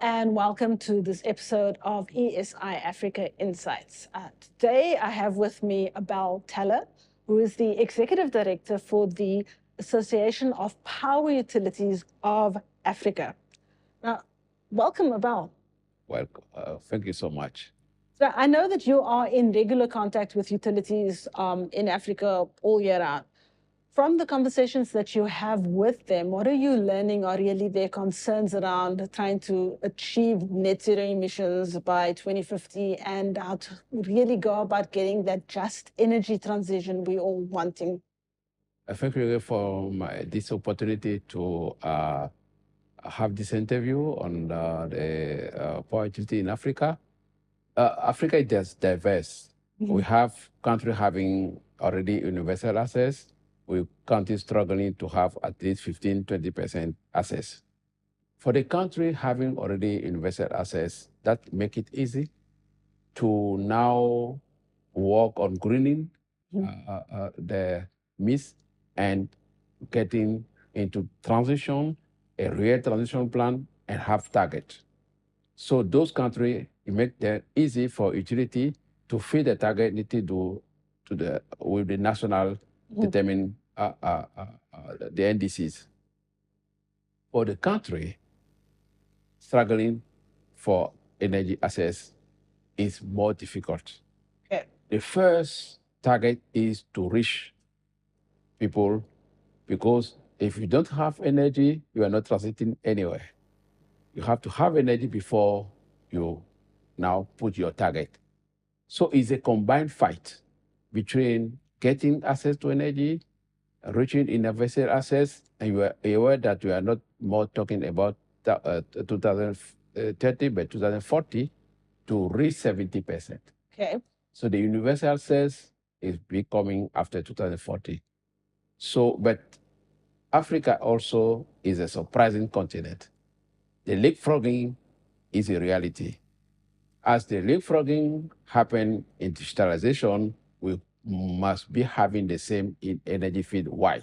and welcome to this episode of ESI Africa Insights. Today, I have with me Abel Tella, who is the Executive Director for the Association of Power Utilities of Africa. Now, welcome, Abel. Well, thank you so much. So I know that you are in regular contact with utilities in Africa all year round. From the conversations that you have with them, what are you learning are really their concerns around trying to achieve net zero emissions by 2050 and how to really go about getting that just energy transition we're all wanting? Thank you for this opportunity to have this interview on the power utility in Africa. Africa is diverse. We have countries having already universal access. We countries struggling to have at least 15-20% access. For the country having already universal access, that make it easy to now work on greening the mist and getting into transition, a real transition plan, and have target. So those countries, it make it easy for utility to fit the target need to do with the national determine the NDCs. For the country struggling for energy access is more difficult. Okay. The first target is to reach people, because if you don't have energy, you are not transiting anywhere. You have to have energy before you now put your target. So it's a combined fight between getting access to energy, reaching universal access, and you are aware that we are not more talking about 2030, but 2040 to reach 70%. Okay. So the universal access is becoming after 2040. So, but Africa also is a surprising continent. The leapfrogging is a reality. As the leapfrogging happen in digitalization, we must be having the same in energy field. Why?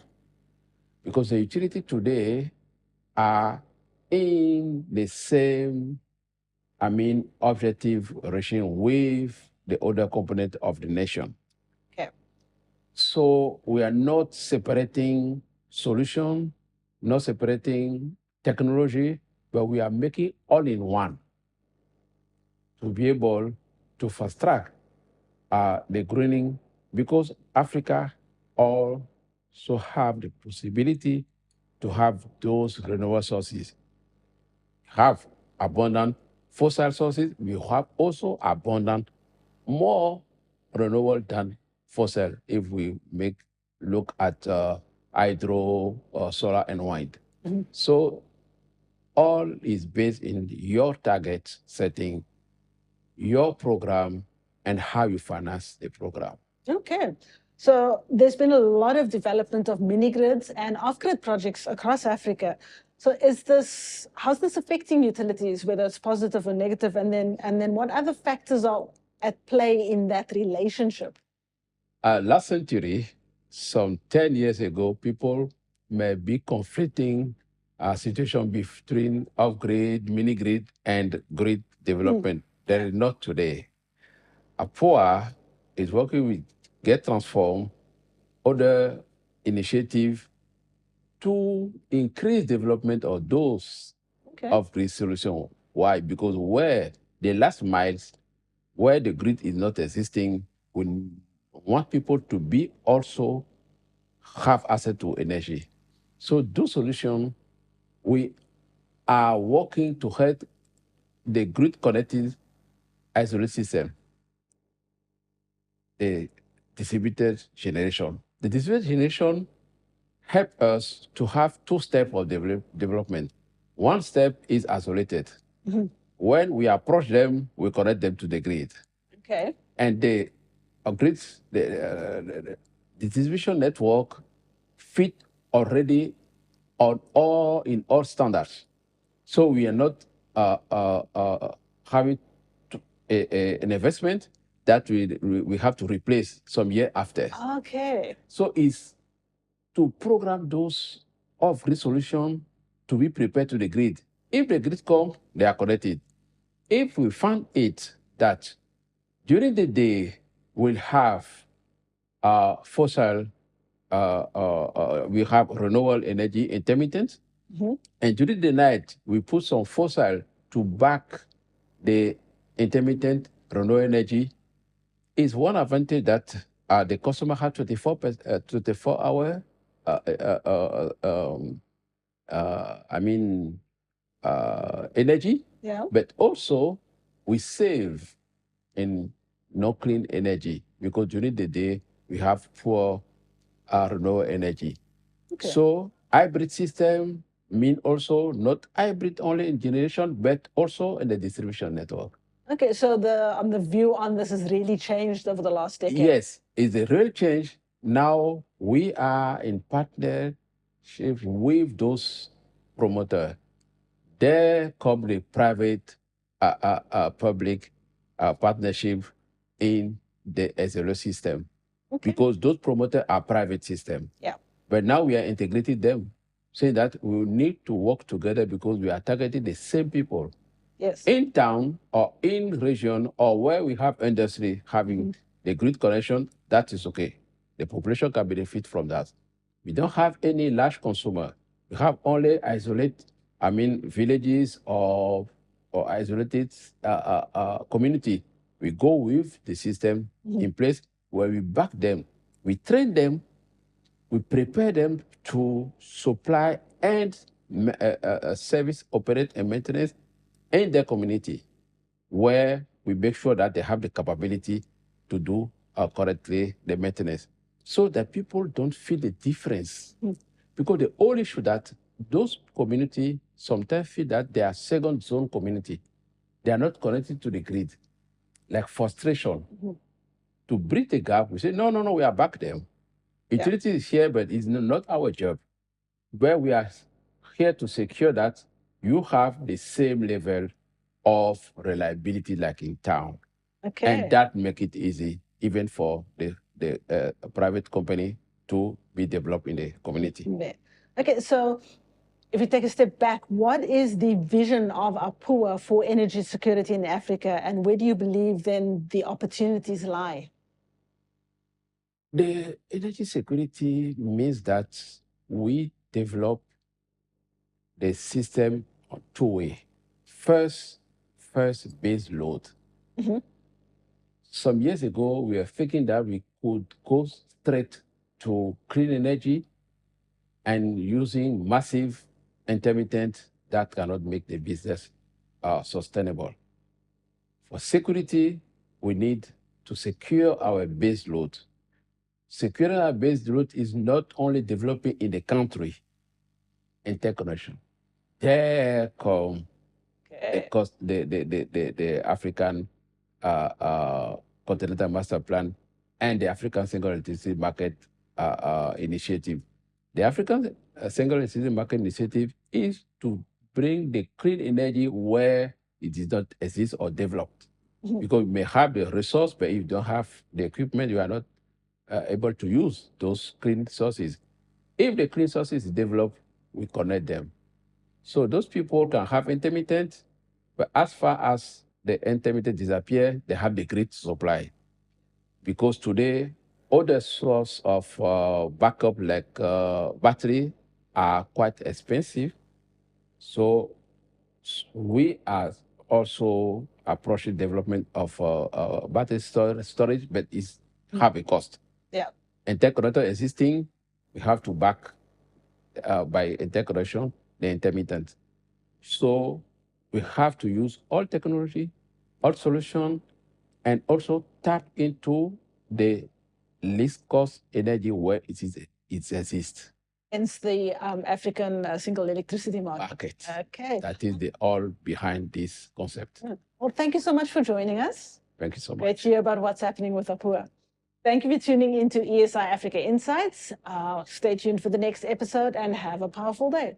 Because the utility today are in the same, objective regime with the other component of the nation. Okay. So we are not separating solution, not separating technology, but we are making all in one to be able to fast track the greening, because Africa also have the possibility to have those renewable sources. Have abundant fossil sources, we have also abundant more renewable than fossil if we look at hydro, solar, and wind. So all is based in your target setting, your program, and how you finance the program. Okay. So there's been a lot of development of mini grids and off-grid projects across Africa. So how's this affecting utilities, whether it's positive or negative? And then what other factors are at play in that relationship? Last century, some 10 years ago, people may be conflicting situation between off-grid, mini-grid, and grid development. There is not today. APUA is working with Get Transform, other initiative to increase development of those off-grid solutions. Why? Because where the last miles, where the grid is not existing, we want people to be also have access to energy. So those solutions, we are working to help the grid connected isolate system, the distributed generation. The distributed generation help us to have two steps of development. One step is isolated. When we approach them, we connect them to the grid. Okay. And the grids, the distribution network fit already on in all standards. So we are not having an investment that we have to replace some year after. Okay. So it's to program those off-grid solutions to be prepared to the grid. If the grid come, they are connected. If we find it that during the day we'll have fossil, we have renewable energy intermittent, and during the night we put some fossil to back the intermittent renewable energy, is one advantage that the customer has 24 hour, energy, Yeah. but also we save in no clean energy because during the day we have poor renewable energy. Okay. So hybrid system mean also not hybrid only in generation, but also in the distribution network. Okay, so the view on this has really changed over the last decade. Yes, it's a real change. Now we are in partnership with those promoters. There come the private, public partnership in the SLO system, Okay. because those promoters are private system. Yeah. But now we are integrating them, saying that we need to work together because we are targeting the same people. Yes. In town or in region or where we have industry having the grid connection, that is okay. The population can benefit from that. We don't have any large consumer. We have only villages or isolated community. We go with the system in place where we back them, we train them, we prepare them to supply and service, operate, and maintenance in their community, where we make sure that they have the capability to do correctly the maintenance, so that people don't feel the difference. Because the whole issue that those community sometimes feel that they are second zone community. They are not connected to the grid, like frustration. To bridge the gap, we say, no, we are back there. Utility is here, but it's not our job. Where we are here to secure that you have the same level of reliability like in town. Okay. And that make it easy even for the private company to be developed in the community. Okay, so if you take a step back, what is the vision of APUA for energy security in Africa, and where do you believe then the opportunities lie? The energy security means that we develop the system on two ways. First base load. Some years ago, we were thinking that we could go straight to clean energy and using massive intermittent that cannot make the business sustainable. For security, we need to secure our base load. Securing our base load is not only developing in the country interconnection. There come the African Continental Master Plan and the African Single Electricity Market Initiative. The African Single Electricity Market Initiative is to bring the clean energy where it does not exist or developed. Because you may have the resource, but if you don't have the equipment, you are not able to use those clean sources. If the clean sources is developed, we connect them. So those people can have intermittent, but as far as the intermittent disappear, they have the grid supply. Because today, other source of backup like battery are quite expensive. So we are also approaching development of battery storage, but it's have a cost. Yeah. Interconnector existing, we have to back by interconnection the intermittent. So we have to use all technology, all solution, and also tap into the least cost energy where it exists. Hence the African single electricity market. Okay. That is the all behind this concept. Well, thank you so much for joining us. Thank you so much. Great to hear about what's happening with APUA. Thank you for tuning into ESI Africa Insights. Stay tuned for the next episode and have a powerful day.